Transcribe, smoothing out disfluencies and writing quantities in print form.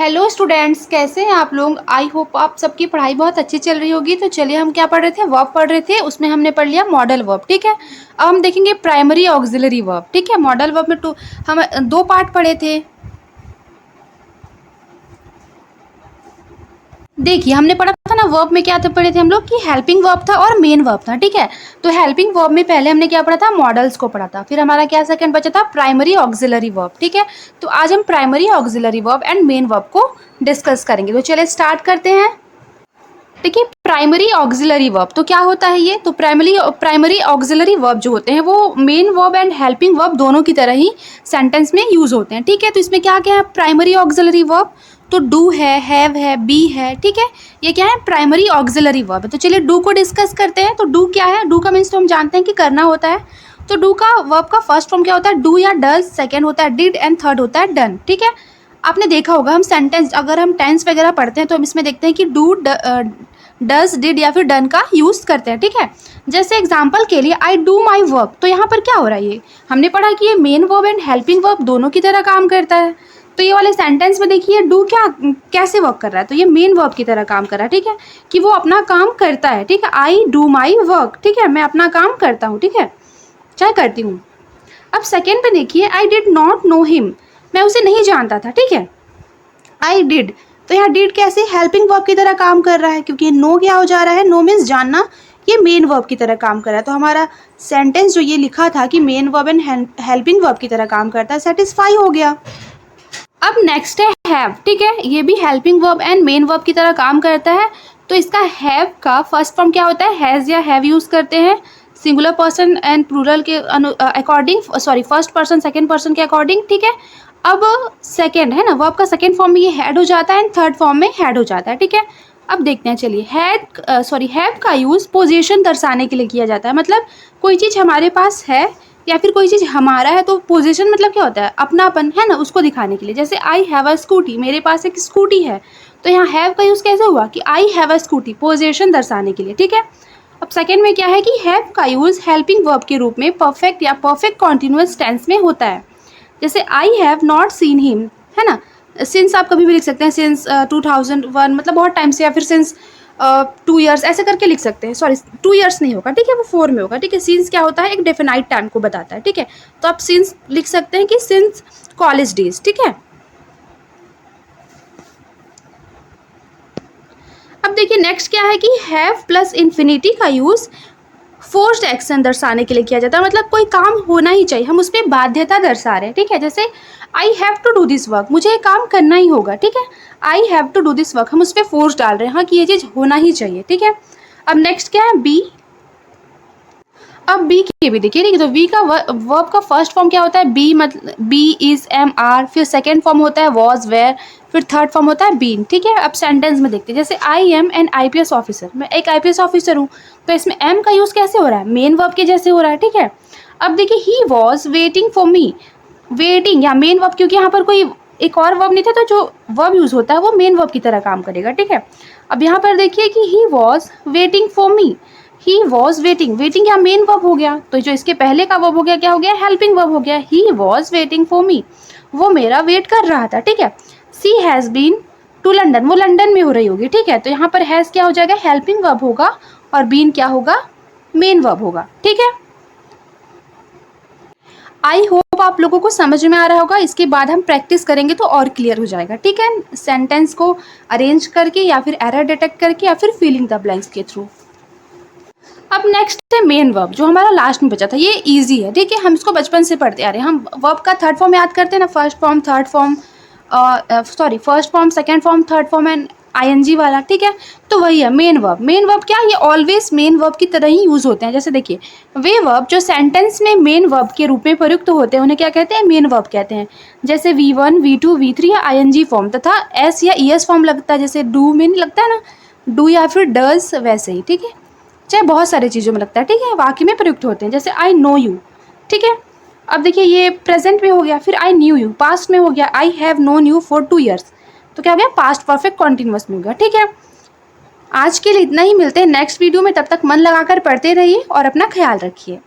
Hello students, कैसे हैं आप लोग। आई होप आप सबकी पढ़ाई बहुत अच्छी चल रही होगी। तो चलिए, हम क्या पढ़ रहे थे, वर्ब पढ़ रहे थे। उसमें हमने पढ़ लिया मॉडल वर्ब, ठीक है। अब हम देखेंगे प्राइमरी ऑक्सिलरी वर्ब, ठीक है। मॉडल वर्ब में हम दो पार्ट पढ़े थे। देखिए, हमने पढ़ा था ना, वर्ब में क्या था पढ़े थे हम लोग कि हेल्पिंग वर्ब था और मेन वर्ब था, ठीक है। तो हेल्पिंग वर्ब में पहले हमने क्या पढ़ा था, मॉडल्स को पढ़ा था। फिर हमारा क्या सेकंड बचा था, प्राइमरी ऑक्सिलरी वर्ब, ठीक है। तो आज हम primary auxiliary verb and main verb को डिस्कस करेंगे। तो चलिए स्टार्ट करते हैं। देखिए, प्राइमरी ऑक्सिलरी वर्ब तो क्या होता है ये। तो प्राइमरी ऑक्सिलरी वर्ब जो होते हैं वो main verb and helping verb दोनों की तरह ही सेंटेंस में यूज होते हैं, ठीक है। तो इसमें क्या क्या है प्राइमरी ऑक्सिलरी वर्ब, तो डू है, हैव है, बी है, ठीक है। ये क्या है, प्राइमरी ऑक्सिलरी वर्ब है। तो चलिए डू को डिस्कस करते हैं। तो डू क्या है, डू का मीन्स तो हम जानते हैं कि करना होता है। तो डू का वर्ब का फर्स्ट फॉर्म क्या होता है, डू या डज, सेकेंड होता है डिड एंड थर्ड होता है डन, ठीक है। आपने देखा होगा हम सेंटेंस, अगर हम टेंस वगैरह पढ़ते हैं तो हम इसमें देखते हैं कि डू, डज, डिड या फिर डन का यूज करते हैं, ठीक है। जैसे एग्जांपल के लिए आई डू माई वर्क, तो यहाँ पर क्या हो रहा है, ये हमने पढ़ा कि ये main verb and helping verb दोनों की तरह काम करता है। तो ये वाले सेंटेंस में देखिए डू क्या कैसे वर्क कर रहा है, तो ये मेन वर्ब की तरह काम कर रहा है, ठीक है, कि वो अपना काम करता है, ठीक है। आई डू माई वर्क, ठीक है, मैं अपना काम करता हूँ, ठीक है, चाहे करती हूँ। अब सेकेंड पे देखिए, I did not know him, मैं उसे नहीं जानता था, ठीक है। आई डिड, तो यहाँ डिड कैसे हेल्पिंग वर्ब की तरह काम कर रहा है, क्योंकि नो क्या हो जा रहा है, नो मीन्स जानना, ये मेन वर्ब की तरह काम कर रहा है। तो हमारा सेंटेंस जो ये लिखा था कि main verb and helping verb की तरह काम करता है, सेटिस्फाई हो गया। अब नेक्स्ट है हैव, ठीक है, ये भी helping verb and main verb की तरह काम करता है। तो इसका हैव का फर्स्ट फॉर्म क्या होता है, हैज़ या हैव यूज़ करते हैं सिंगुलर पर्सन एंड प्लूरल के according, sorry first person second person के अकॉर्डिंग, ठीक है। अब सेकेंड है ना, वर्ब का सेकेंड फॉर्म में ये हैड हो जाता है एंड थर्ड फॉर्म में हैड हो जाता है, ठीक है। अब देखते हैं, चलिए हैव का यूज़ पोजीशन दर्शाने के लिए किया जाता है। मतलब कोई चीज़ हमारे पास है या फिर कोई चीज़ हमारा है, तो पोजीशन मतलब क्या होता है, अपनापन है ना, उसको दिखाने के लिए। जैसे आई हैव अ स्कूटी, मेरे पास एक स्कूटी है, तो यहाँ हैव का यूज़ कैसे हुआ कि I have a scooty, position दर्शाने के लिए, ठीक है। अब सेकेंड में क्या है कि हैव का यूज़ हेल्पिंग वर्ब के रूप में परफेक्ट या परफेक्ट कॉन्टिन्यूअस टेंस में होता है। जैसे I have not seen him, है ना, सिंस आप कभी भी लिख सकते हैं, सिंस 2001 मतलब बहुत टाइम से, या फिर सिंस 2 ईयर्स ऐसे करके लिख सकते हैं। सॉरी 2 ईयर्स नहीं होगा, ठीक है, वो 4 में होगा, ठीक है। सिंस क्या होता है, एक डेफिनाइट टाइम को बताता है, ठीक है। तो आप सिंस लिख सकते हैं कि सिंस कॉलेज डेज, ठीक है। अब देखिए नेक्स्ट क्या है कि हैव प्लस इन्फिनिटी का यूज़ फोर्स्ड एक्शन दर्शाने के लिए किया जाता है। मतलब कोई काम होना ही चाहिए, हम उस पर बाध्यता दर्शा रहे हैं, ठीक है। जैसे I have to do this work, मुझे ये काम करना ही होगा, ठीक है। I have to do this work, हम उस पर फोर्स डाल रहे हैं, हाँ, कि ये चीज़ होना ही चाहिए, ठीक है। अब नेक्स्ट क्या है, बी। अब बी की भी देखिए, ठीक है। तो वी का वर्ब का फर्स्ट फॉर्म क्या होता है, बी, मतलब बी इज, एम, आर। फिर सेकेंड फॉर्म होता है वॉज, वेयर। फिर थर्ड फॉर्म होता है बीन, ठीक है। अब सेंटेंस में देखते हैं, जैसे I am an IPS officer, मैं एक IPS ऑफिसर हूँ। तो इसमें एम का यूज़ कैसे हो रहा है, मेन वर्ब के जैसे हो रहा है, ठीक है। अब देखिए he was waiting for me, waiting या मेन वर्ब, क्योंकि यहाँ पर कोई एक और वर्ब नहीं था, तो जो वर्ब यूज़ होता है वो मेन वर्ब की तरह काम करेगा, ठीक है। अब यहाँ पर देखिए कि he was waiting for me, he was waiting, waiting या मेन वर्ब हो गया, तो जो इसके पहले का वर्ब हो गया क्या हो गया, हेल्पिंग वर्ब हो गया। He was waiting for me, वो मेरा वेट कर रहा था, ठीक है। सी हैज़ बीन टू लंडन, वो लंदन में हो रही होगी, ठीक है। तो यहाँ पर हैज़ क्या हो जाएगा, हेल्पिंग वर्ब होगा, और बीन क्या होगा, मेन वर्ब होगा, ठीक है। आई होप आप लोगों को समझ में आ रहा होगा। इसके बाद हम प्रैक्टिस करेंगे तो और क्लियर हो जाएगा, ठीक है। सेंटेंस को अरेंज करके या फिर एरर डिटेक्ट करके या फिर फिलिंग द ब्लैंक्स के थ्रू। अब नेक्स्ट है मेन वर्ब, जो हमारा लास्ट में बचा था। ये इजी है, ठीक है, हम इसको बचपन से पढ़ते आ रहे हैं। हम वर्ब का थर्ड फॉर्म याद करते हैं ना, first form, third form, sorry first form, second form, third form and ING वाला, ठीक है। तो वही है मेन वर्ब। मेन वर्ब क्या, ये ऑलवेज मेन वर्ब की तरह ही यूज होते हैं। जैसे देखिए, वे वर्ब जो सेंटेंस में मेन वर्ब के रूप में प्रयुक्त होते हैं उन्हें क्या कहते हैं, मेन वर्ब कहते हैं। जैसे V1, V2, V3 या ING फॉर्म, तथा S या ES फॉर्म लगता है, जैसे डू में लगता है ना, डू या फिर डज, वैसे ही, ठीक है। चाहे बहुत सारी चीज़ों में लगता है, ठीक है, वाक्य में प्रयुक्त होते हैं। जैसे आई नो यू, ठीक है। अब देखिए ये प्रेजेंट में हो गया। फिर आई न्यू यू, पास्ट में हो गया। I have known you for 2 years, तो क्या हो गया, पास्ट परफेक्ट कॉन्टिन्यूअस में हो गया, ठीक है। आज के लिए इतना ही, मिलते हैं नेक्स्ट वीडियो में। तब तक मन लगाकर पढ़ते रहिए और अपना ख्याल रखिए।